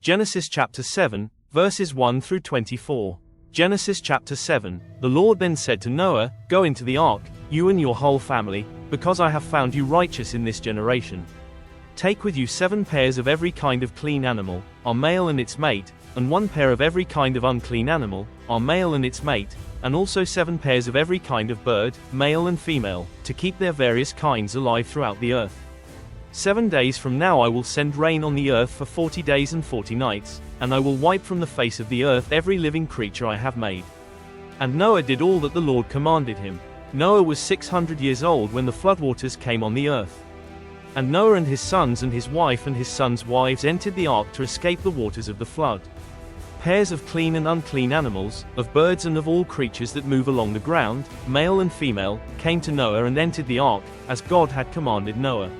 Genesis chapter 7, verses 1 through 24. Genesis chapter 7. The Lord then said to Noah, Go into the ark, you and your whole family, because I have found you righteous in this generation. Take with you 7 pairs of every kind of clean animal, a male and its mate, and 1 pair of every kind of unclean animal, a male and its mate, and also 7 pairs of every kind of bird, male and female, to keep their various kinds alive throughout the earth. 7 days from now I will send rain on the earth for 40 days and 40 nights, and I will wipe from the face of the earth every living creature I have made. And Noah did all that the Lord commanded him. Noah was 600 years old when the floodwaters came on the earth. And Noah and his sons and his wife and his sons' wives entered the ark to escape the waters of the flood. Pairs of clean and unclean animals, of birds and of all creatures that move along the ground, male and female, came to Noah and entered the ark, as God had commanded Noah.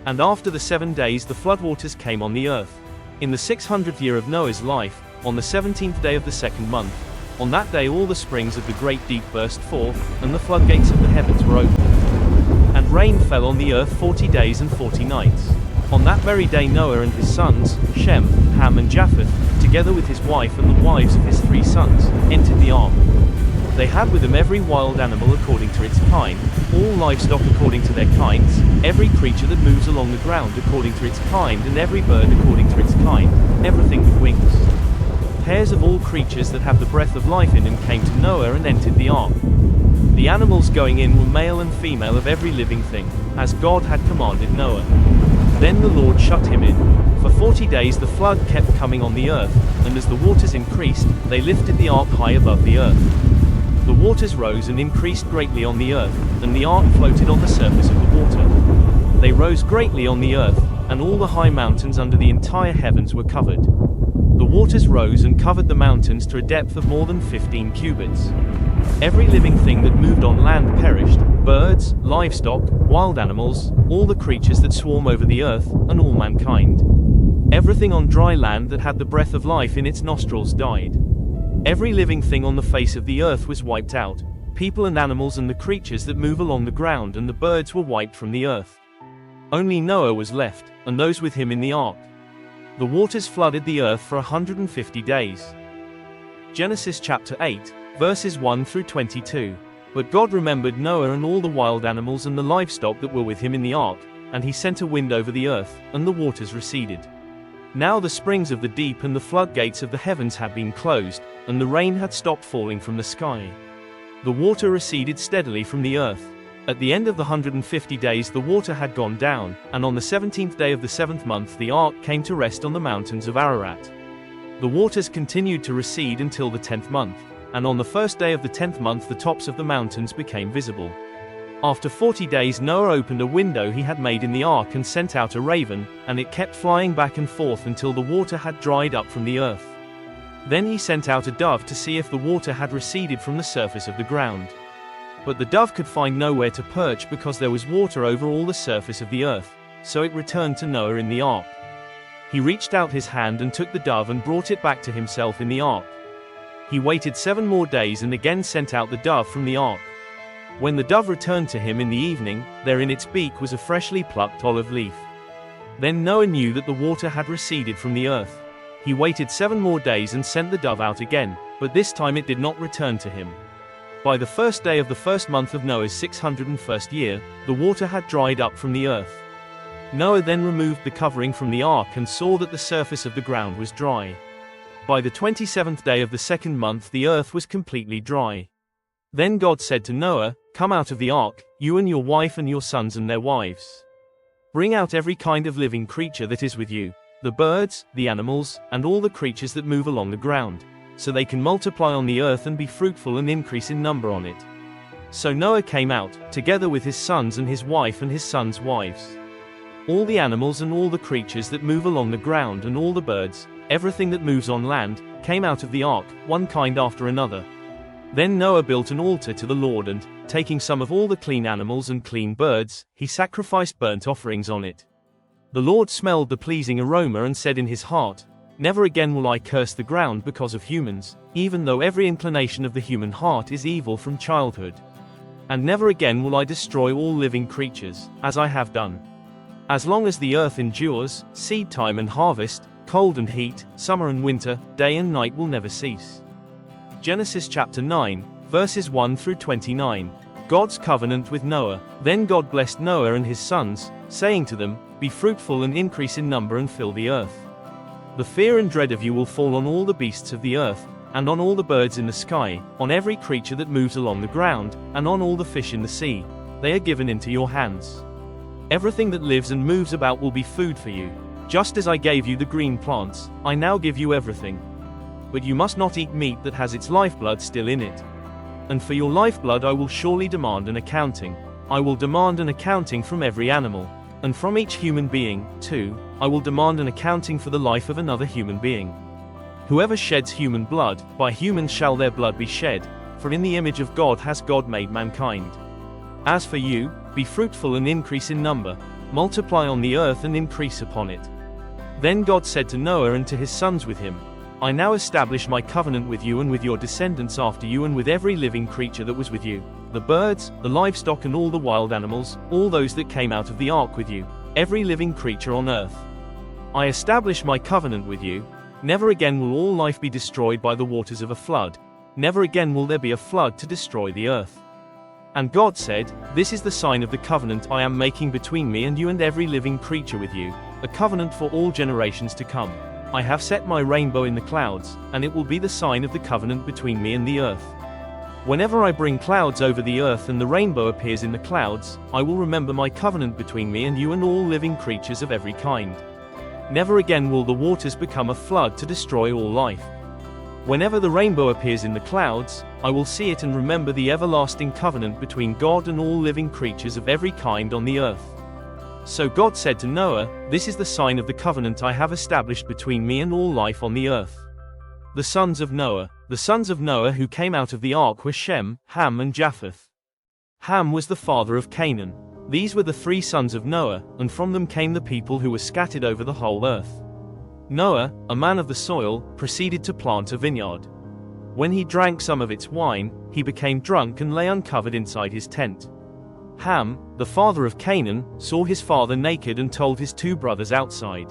And after the 7 days the floodwaters came on the earth. In the 600th year of Noah's life, on the 17th day of the 2nd month, on that day all the springs of the great deep burst forth, and the floodgates of the heavens were opened. And rain fell on the earth 40 days and 40 nights. On that very day Noah and his sons, Shem, Ham and Japheth, together with his wife and the wives of his 3 sons, entered the ark. They had with them every wild animal according to its kind, all livestock according to their kinds, every creature that moves along the ground according to its kind, and every bird according to its kind, everything with wings. Pairs of all creatures that have the breath of life in them came to Noah and entered the ark. The animals going in were male and female of every living thing, as God had commanded Noah. Then the Lord shut him in. For 40 days the flood kept coming on the earth, and as the waters increased, they lifted the ark high above the earth. The waters rose and increased greatly on the earth, and the ark floated on the surface of the water. They rose greatly on the earth, and all the high mountains under the entire heavens were covered. The waters rose and covered the mountains to a depth of more than 15 cubits. Every living thing that moved on land perished, birds, livestock, wild animals, all the creatures that swarm over the earth, and all mankind. Everything on dry land that had the breath of life in its nostrils died. Every living thing on the face of the earth was wiped out, people and animals and the creatures that move along the ground, and the birds were wiped from the earth. Only Noah was left, and those with him in the ark. The waters flooded the earth for 150 days. Genesis chapter 8, verses 1 through 22. But God remembered Noah and all the wild animals and the livestock that were with him in the ark, and he sent a wind over the earth, and the waters receded. Now the springs of the deep and the floodgates of the heavens had been closed, and the rain had stopped falling from the sky. The water receded steadily from the earth. At the end of the 150 days the water had gone down, and on the 17th day of the 7th month the ark came to rest on the mountains of Ararat. The waters continued to recede until the 10th month, and on the first day of the 10th month the tops of the mountains became visible. After 40 days Noah opened a window he had made in the ark and sent out a raven, and it kept flying back and forth until the water had dried up from the earth. Then he sent out a dove to see if the water had receded from the surface of the ground. But the dove could find nowhere to perch because there was water over all the surface of the earth, so it returned to Noah in the ark. He reached out his hand and took the dove and brought it back to himself in the ark. He waited 7 more days and again sent out the dove from the ark. When the dove returned to him in the evening, there in its beak was a freshly plucked olive leaf. Then Noah knew that the water had receded from the earth. He waited 7 more days and sent the dove out again, but this time it did not return to him. By the first day of the 1st month of Noah's 601st year, the water had dried up from the earth. Noah then removed the covering from the ark and saw that the surface of the ground was dry. By the 27th day of the 2nd month the earth was completely dry. Then God said to Noah, Come out of the ark, you and your wife and your sons and their wives. Bring out every kind of living creature that is with you, the birds, the animals, and all the creatures that move along the ground, so they can multiply on the earth and be fruitful and increase in number on it. So Noah came out, together with his sons and his wife and his sons' wives. All the animals and all the creatures that move along the ground and all the birds, everything that moves on land, came out of the ark, one kind after another. Then Noah built an altar to the Lord and, taking some of all the clean animals and clean birds, he sacrificed burnt offerings on it. The Lord smelled the pleasing aroma and said in his heart, Never again will I curse the ground because of humans, even though every inclination of the human heart is evil from childhood. And never again will I destroy all living creatures, as I have done. As long as the earth endures, seed time and harvest, cold and heat, summer and winter, day and night will never cease. Genesis chapter 9, verses 1 through 29. God's covenant with Noah. Then God blessed Noah and his sons, saying to them, "Be fruitful and increase in number and fill the earth. The fear and dread of you will fall on all the beasts of the earth, and on all the birds in the sky, on every creature that moves along the ground, and on all the fish in the sea. They are given into your hands. Everything that lives and moves about will be food for you. Just as I gave you the green plants, I now give you everything. But you must not eat meat that has its lifeblood still in it. And for your lifeblood I will surely demand an accounting. I will demand an accounting from every animal, and from each human being, too, I will demand an accounting for the life of another human being. Whoever sheds human blood, by humans shall their blood be shed, for in the image of God has God made mankind. As for you, be fruitful and increase in number, multiply on the earth and increase upon it." Then God said to Noah and to his sons with him, "I now establish my covenant with you and with your descendants after you and with every living creature that was with you, the birds, the livestock and all the wild animals, all those that came out of the ark with you, every living creature on earth. I establish my covenant with you. Never again will all life be destroyed by the waters of a flood. Never again will there be a flood to destroy the earth." And God said, "This is the sign of the covenant I am making between me and you and every living creature with you, a covenant for all generations to come. I have set my rainbow in the clouds, and it will be the sign of the covenant between me and the earth. Whenever I bring clouds over the earth and the rainbow appears in the clouds, I will remember my covenant between me and you and all living creatures of every kind. Never again will the waters become a flood to destroy all life. Whenever the rainbow appears in the clouds, I will see it and remember the everlasting covenant between God and all living creatures of every kind on the earth." So God said to Noah, "This is the sign of the covenant I have established between me and all life on the earth." The sons of Noah. The sons of Noah who came out of the ark were Shem, Ham and Japheth. Ham was the father of Canaan. These were the three sons of Noah, and from them came the people who were scattered over the whole earth. Noah, a man of the soil, proceeded to plant a vineyard. When he drank some of its wine, he became drunk and lay uncovered inside his tent. Ham, the father of Canaan, saw his father naked and told his two brothers outside.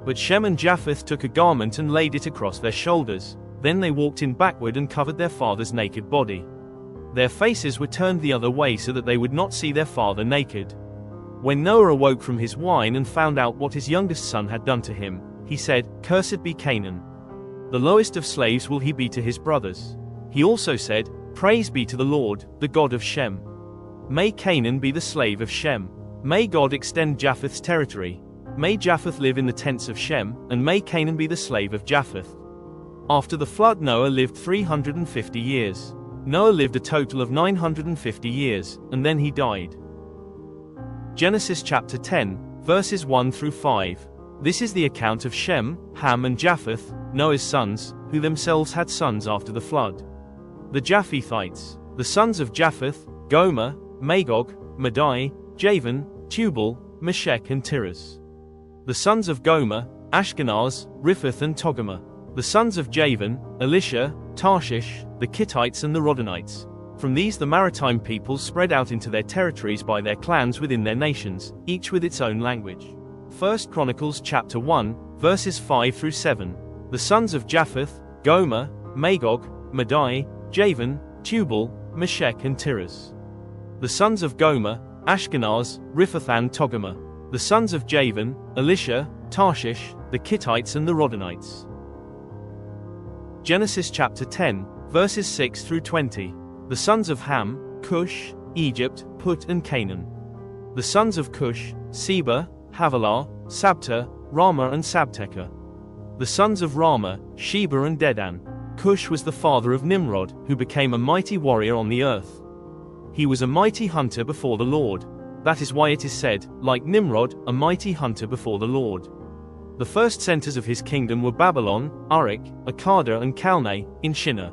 But Shem and Japheth took a garment and laid it across their shoulders. Then they walked in backward and covered their father's naked body. Their faces were turned the other way so that they would not see their father naked. When Noah awoke from his wine and found out what his youngest son had done to him, he said, "Cursed be Canaan. The lowest of slaves will he be to his brothers." He also said, "Praise be to the Lord, the God of Shem. May Canaan be the slave of Shem. May God extend Japheth's territory. May Japheth live in the tents of Shem, and may Canaan be the slave of Japheth." After the flood Noah lived 350 years. Noah lived a total of 950 years, and then he died. Genesis chapter 10, verses 1 through 5. This is the account of Shem, Ham and Japheth, Noah's sons, who themselves had sons after the flood. The Japhethites. The sons of Japheth, Gomer, Magog, Madai, Javan, Tubal, Meshech and Tiras. The sons of Gomer, Ashkenaz, Riphath and Togarmah. The sons of Javan, Elisha, Tarshish, the Kittites and the Rodanites. From these the maritime peoples spread out into their territories by their clans within their nations, each with its own language. 1 Chronicles chapter 1, verses 5 through 7. The sons of Japheth, Gomer, Magog, Madai, Javan, Tubal, Meshech and Tiras. The sons of Gomer, Ashkenaz, Riphath and Togarmah. The sons of Javan, Elisha, Tarshish, the Kittites and the Rodanites. Genesis chapter 10, verses 6 through 20. The sons of Ham, Cush, Egypt, Put and Canaan. The sons of Cush, Seba, Havilah, Sabta, Ramah and Sabteka. The sons of Ramah, Sheba and Dedan. Cush was the father of Nimrod, who became a mighty warrior on the earth. He was a mighty hunter before the Lord. That is why it is said, like Nimrod, a mighty hunter before the Lord. The first centers of his kingdom were Babylon, Uruk, Akkad and Calneh, in Shinar.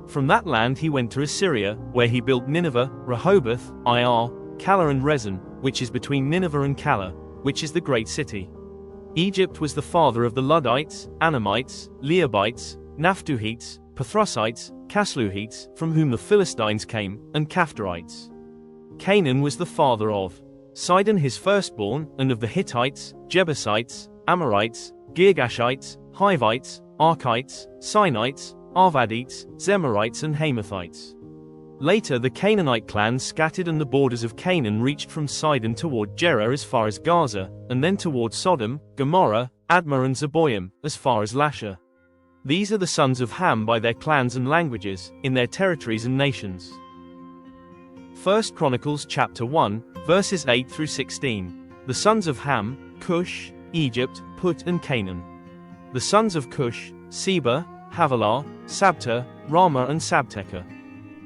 From that land he went to Assyria, where he built Nineveh, Rehoboth, Ir, Calah and Rezin, which is between Nineveh and Calah, which is the great city. Egypt was the father of the Luddites, Anamites, Leobites, Naphtuhites, Pathrusites, Casluhites, from whom the Philistines came, and Caphtorites. Canaan was the father of Sidon his firstborn, and of the Hittites, Jebusites, Amorites, Girgashites, Hivites, Arkites, Sinites, Arvadites, Zemarites and Hamathites. Later the Canaanite clans scattered and the borders of Canaan reached from Sidon toward Gerar as far as Gaza, and then toward Sodom, Gomorrah, Admah and Zeboim, as far as Lasha. These are the sons of Ham by their clans and languages, in their territories and nations. 1 Chronicles chapter 1, verses 8 through 16. The sons of Ham, Cush, Egypt, Put and Canaan. The sons of Cush, Seba, Havilah, Sabta, Ramah and Sabteca.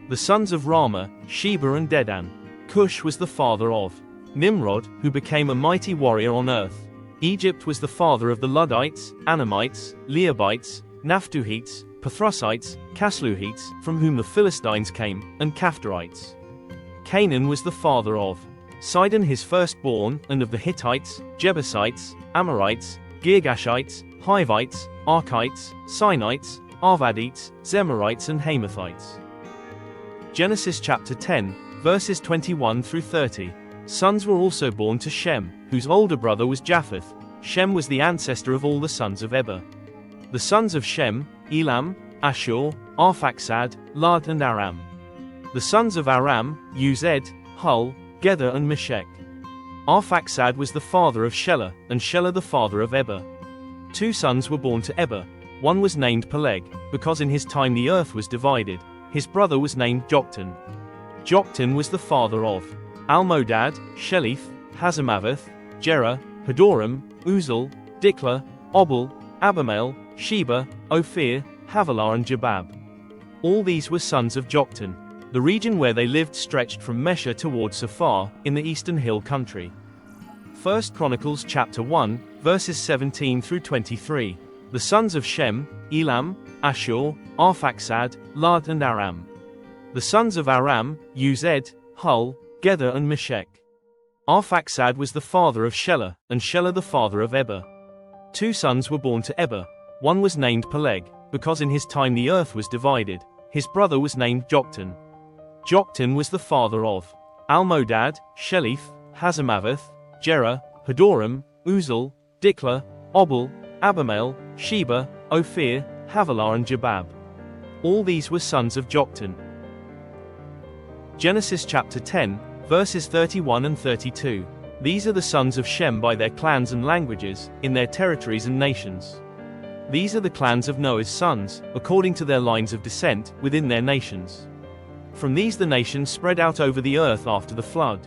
The sons of Ramah, Sheba and Dedan. Cush was the father of Nimrod, who became a mighty warrior on earth. Egypt was the father of the Luddites, Anamites, Leabites, Naphtuhites, Pathrusites, Casluhites, from whom the Philistines came, and Caphtorites. Canaan was the father of Sidon his firstborn, and of the Hittites, Jebusites, Amorites, Girgashites, Hivites, Arkites, Sinites, Arvadites, Zemarites and Hamathites. Genesis chapter 10, verses 21 through 30. Sons were also born to Shem, whose older brother was Japheth. Shem was the ancestor of all the sons of Eber. The sons of Shem, Elam, Ashur, Arphaxad, Lud and Aram. The sons of Aram, Uzed, Hul, Gether and Meshech. Arphaxad was the father of Shelah, and Shelah the father of Eber. 2 sons were born to Eber. One was named Peleg, because in his time the earth was divided. His brother was named Joktan. Joktan was the father of Almodad, Shelith, Hazamaveth, Jerah, Hadoram, Uzal, Diklah, Obal, Abimael, Sheba, Ophir, Havilah and Jabab. All these were sons of Joktan. The region where they lived stretched from Mesha toward Saphar, in the eastern hill country. 1 Chronicles chapter 1, verses 17 through 23. The sons of Shem, Elam, Ashur, Arphaxad, Lud and Aram. The sons of Aram, Uzed, Hul, Gether and Meshech. Arphaxad was the father of Shelah, and Shelah the father of Eber. 2 sons were born to Eber. One was named Peleg, because in his time the earth was divided. His brother was named Joktan. Joktan was the father of Almodad, Shelith, Hazamaveth, Jerah, Hadoram, Uzal, Diklah, Obal, Abimael, Sheba, Ophir, Havilah and Jabab. All these were sons of Joktan. Genesis chapter 10, verses 31 and 32. These are the sons of Shem by their clans and languages, in their territories and nations. These are the clans of Noah's sons, according to their lines of descent, within their nations. From these the nations spread out over the earth after the flood.